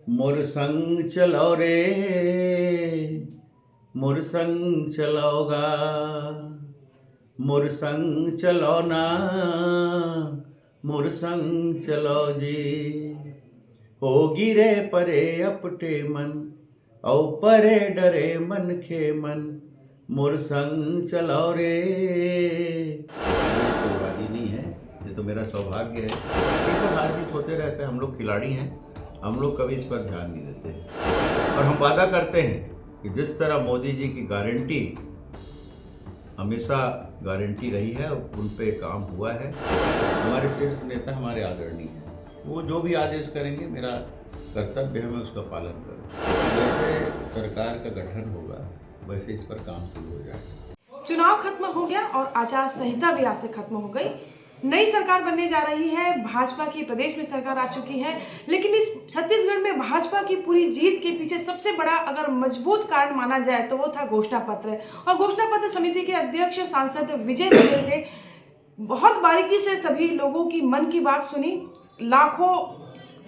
मोर संग चलो रे, मोर संग चलोगा, मोर संग चलो ना, मोर संग चलो जी। होगी रे परे अपटे मन, औ परे डरे मन खे मन, मोर संग चलो रे। ये कोई वादी नहीं है, ये तो मेरा सौभाग्य है। ये तो हार जीत होते रहते हैं, हम लोग खिलाड़ी हैं, हम लोग कभी इस पर ध्यान नहीं देते। और हम वादा करते हैं कि जिस तरह मोदी जी की गारंटी हमेशा गारंटी रही है, उन पे काम हुआ है। हमारे शीर्ष नेता हमारे आदरणीय हैं, वो जो भी आदेश करेंगे मेरा कर्तव्य है मैं उसका पालन करूँ। जैसे सरकार का गठन होगा वैसे इस पर काम शुरू हो जाएगा। चुनाव खत्म हो गया और आचार संहिता भी आज से खत्म हो गई। नई सरकार बनने जा रही है, भाजपा की प्रदेश में सरकार आ चुकी है, लेकिन इस छत्तीसगढ़ में भाजपा की पूरी जीत के पीछे सबसे बड़ा अगर मजबूत कारण माना जाए तो वो था घोषणा पत्र। और घोषणा पत्र समिति के अध्यक्ष सांसद विजय बघेल ने बहुत बारीकी से सभी लोगों की मन की बात सुनी, लाखों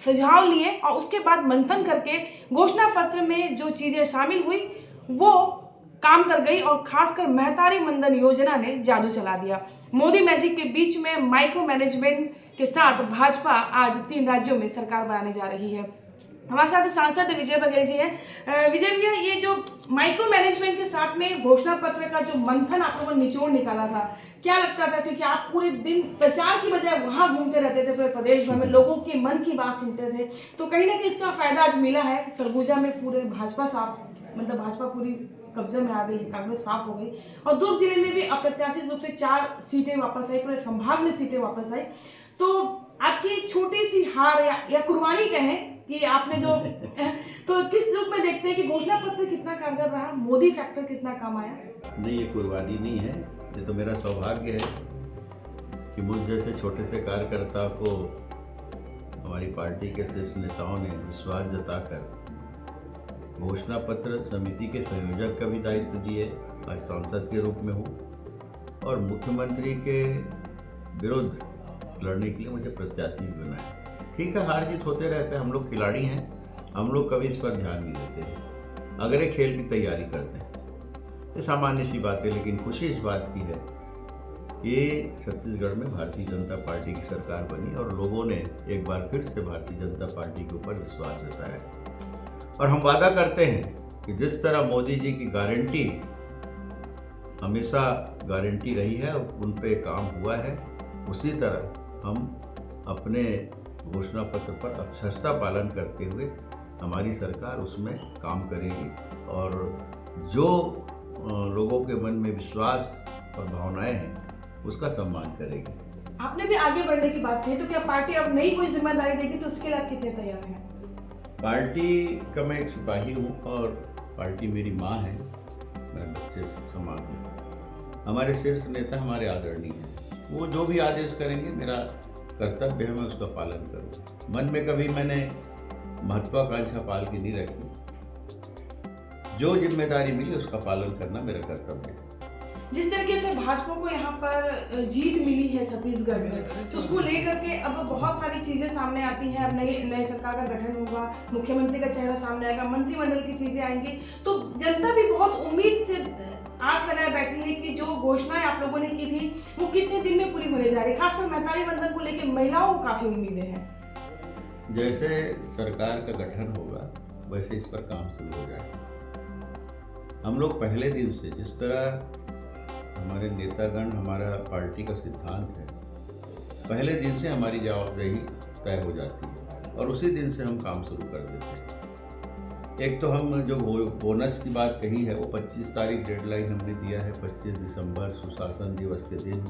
सुझाव लिए और उसके बाद मंथन करके घोषणा पत्र में जो चीजें शामिल हुई वो काम कर गई। और खासकर महतारी मंदन योजना ने जादू चला दिया। मोदी मैजिक के बीच में माइक्रो मैनेजमेंट के साथ भाजपा आज 3 राज्यों में सरकार बनाने जा रही है। हमारे साथ सांसद विजय बघेल जी हैं। विजय भैया, ये जो माइक्रो मैनेजमेंट के साथ में घोषणा पत्र का जो मंथन आप लोगों ने निचोड़ निकाला था, क्या लगता था? क्योंकि आप पूरे दिन प्रचार की बजाय वहां घूमते रहते थे, पूरे प्रदेश भर में लोगों के मन की बात सुनते थे, तो कहीं ना कहीं इसका फायदा आज मिला है। सरगुजा में पूरे भाजपा पूरी कब्जे में आ गई, कांग्रेस साफ हो गई। और दुर्ग जिले में भी अप्रत्याशित रूप से 4 सीटें वापस आई, पूरे संभाग में सीटें वापस आई। तो आपकी एक छोटी सी हार या कुर्बानी कहें कि आपने जो तो किस रूप में देखते हैं कि घोषणा पत्र कितना कारगर रहा, मोदी फैक्टर कितना काम आया? नहीं, ये कुर्बानी नहीं है, ये तो मेरा सौभाग्य है कि मुझ जैसे छोटे से कार्यकर्ता को हमारी पार्टी के शीर्ष नेताओं ने विश्वास जताकर घोषणा पत्र समिति के संयोजक का भी दायित्व दिए। आज सांसद के रूप में हूँ और मुख्यमंत्री के विरुद्ध लड़ने के लिए मुझे प्रत्याशी भी बनाया। ठीक है, हार जीत होते रहते हैं, हम लोग खिलाड़ी हैं, हम लोग कभी इस पर ध्यान नहीं देते। अगर एक खेल की तैयारी करते हैं ये सामान्य सी बात है, लेकिन खुशी इस बात की है कि छत्तीसगढ़ में भारतीय जनता पार्टी की सरकार बनी और लोगों ने एक बार फिर से भारतीय जनता पार्टी के ऊपर विश्वास जताया। और हम वादा करते हैं कि जिस तरह मोदी जी की गारंटी हमेशा गारंटी रही है, उन पे काम हुआ है, उसी तरह हम अपने घोषणा पत्र पर अक्षरशः पालन करते हुए हमारी सरकार उसमें काम करेगी और जो लोगों के मन में विश्वास और भावनाएं हैं उसका सम्मान करेगी। आपने भी आगे बढ़ने की बात कही, तो क्या पार्टी अब नई कोई जिम्मेदारी देगी तो उसके लिए आप कितने तैयार हैं? पार्टी का मैं एक सिपाही हूँ और पार्टी मेरी माँ है, मैं बच्चे से समान हूँ। हमारे शीर्ष नेता हमारे आदरणीय हैं, वो जो भी आदेश करेंगे मेरा कर्तव्य है मैं उसका पालन करूँ। मन में कभी मैंने महत्वाकांक्षा पाल के नहीं रखी, जो जिम्मेदारी मिली उसका पालन करना मेरा कर्तव्य है। जिस तरीके से भाजपा को यहाँ पर जीत मिली है छत्तीसगढ़ में, तो उसको लेकर के अब बहुत सारी चीजें सामने आती हैं। अब नई सरकार का गठन होगा, मुख्यमंत्री का चेहरा सामने आएगा, मंत्रिमंडल की चीजें आएंगी, तो जनता भी बहुत उम्मीद से आस लगाए बैठी है कि जो घोषणाएं आप लोगों ने की थी वो कितने दिन में पूरी होने जा रही है। खासकर महतारी मंदन को लेकर महिलाओं को काफी उम्मीदें हैं। जैसे सरकार का गठन होगा वैसे इस पर काम शुरू हो जाएगा। हम लोग पहले दिन से, जिस तरह हमारे नेतागण, हमारा पार्टी का सिद्धांत है, पहले दिन से हमारी जवाबदेही तय हो जाती है और उसी दिन से हम काम शुरू कर देते हैं। एक तो हम जो बोनस की बात कही है वो 25 तारीख डेडलाइन हमने दिया है। 25 दिसंबर सुशासन दिवस के दिन,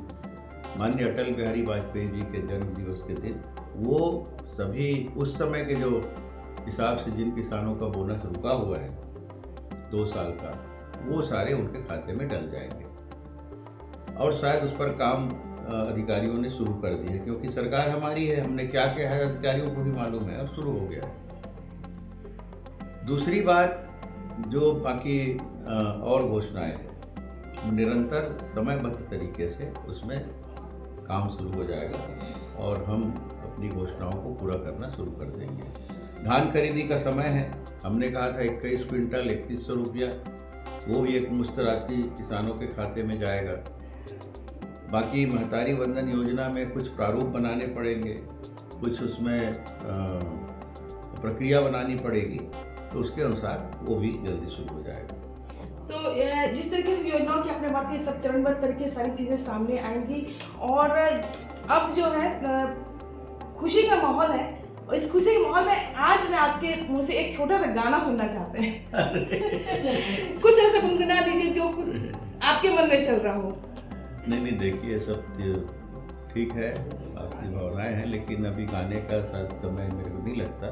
माननीय अटल बिहारी वाजपेयी जी के जन्म दिवस के दिन, वो सभी उस समय के जो हिसाब से जिन किसानों का बोनस रुका हुआ है 2 साल का, वो सारे उनके खाते में डल जाएंगे और शायद उस पर काम अधिकारियों ने शुरू कर दी है, क्योंकि सरकार हमारी है, हमने क्या किया है अधिकारियों को भी मालूम है और शुरू हो गया है। दूसरी बात, जो बाकी और घोषणाएं हैं, निरंतर समयबद्ध तरीके से उसमें काम शुरू हो जाएगा और हम अपनी घोषणाओं को पूरा करना शुरू कर देंगे। धान खरीदी का समय है, हमने कहा था 21 क्विंटल 3100 रुपया, वो भी एक मुश्त राशि किसानों के खाते में जाएगा। बाकी महतारी वंदन योजना में कुछ प्रारूप बनाने पड़ेंगे, कुछ उसमें प्रक्रिया बनानी पड़ेगी, तो उसके अनुसार वो भी जल्दी शुरू हो जाएगा। तो जिस तरीके से योजनाओं की आपने बात की, सब चरणबद्ध तरीके सारी चीज़ें सामने आएंगी और अब जो है खुशी का माहौल है, और इस खुशी के माहौल में आज मैं आपके मुंह से एक छोटा सा गाना सुनना चाहते हैं। कुछ ऐसा गुनगुना दीजिए जो आपके मन में चल रहा हो। नहीं, देखिए सब ठीक है, आपकी भावनाएं हैं, लेकिन अभी गाने का समय मेरे को नहीं लगता।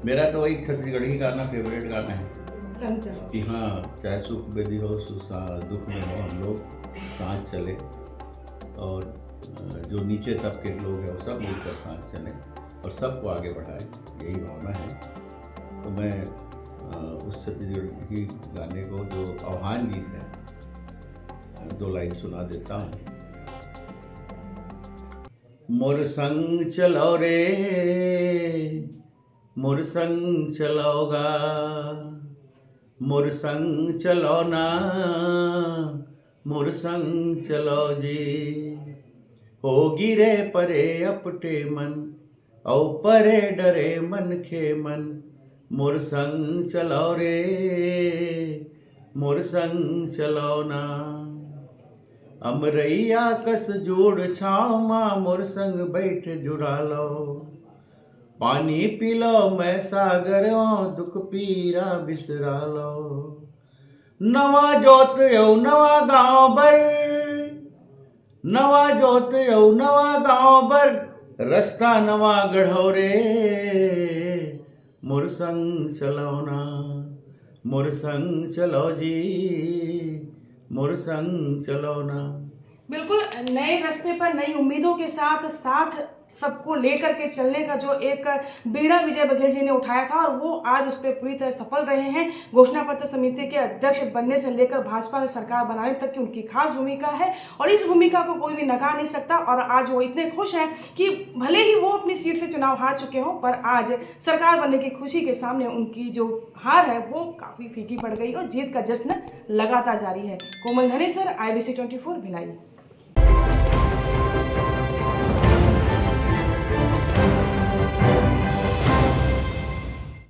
मेरा तो वही छत्तीसगढ़ी गाना फेवरेट गाना है समझा कि हाँ, चाहे सुख बेदी हो दुख में हो, हम लोग साथ चले, और जो नीचे तबके के लोग हैं वो सब मिलकर साथ चलें और सबको आगे बढ़ाएं, यही भावना है। तो मैं उस छत्तीसगढ़ी गाने को, जो आह्वान गीत है, 2 लाइन सुना देता हूँ। मोर संग चलो रे, मोर संग चलोगा, मोर संग चलो ना, मोर संग चलो जी। होगी रे परे अपटे मन, औ परे डरे मन खे मन, मोर संग चलो रे, मोर संग चलो ना। अमरैया कस जोड़ छाँव माँ, मोर संग बैठ जुड़ा लो, पानी पी लो मैं सागर, दुख पीरा बिसरा लो। नवा जोत यौ नवा गाँव बर, नवा जोत यौ नवा गाँव बर, रास्ता नवा गढ़ो रे, मोर संग चलो ना, मोर संग चलो जी, मोर संग चलो ना। बिल्कुल नए रास्ते पर नई उम्मीदों के साथ साथ सबको लेकर के चलने का जो एक बीड़ा विजय बघेल जी ने उठाया था, और वो आज उस पर पूरी तरह सफल रहे हैं। घोषणा पत्र समिति के अध्यक्ष बनने से लेकर भाजपा में सरकार बनाने तक की उनकी खास भूमिका है, और इस भूमिका को कोई भी नकार नहीं सकता। और आज वो इतने खुश हैं कि भले ही वो अपनी सीट से चुनाव हार चुके हों, पर आज सरकार बनने की खुशी के सामने उनकी जो हार है वो काफ़ी फीकी पड़ गई और जीत का जश्न लगातार जारी है। कोमल धनेसर, IBC 24 भिलाई।